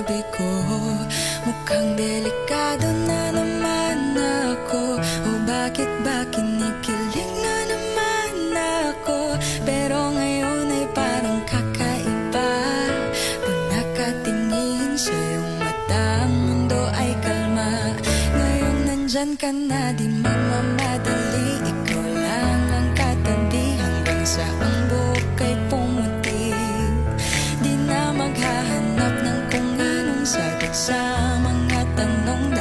tabi ko. Mukhang delikado na naman ako. O bakit ba kinikilig na naman ako? Pero ngayon ay parang kakaiba. Pag nakatingin sa iyong mata, ang mundo ay kalma. Ngayong nandyan ka na, di mamamadali. Ikaw lang ang katabi hanggang sa ang buhok ay pumuti. Di na maghahanap ng kung anong sagot sa mga tanong.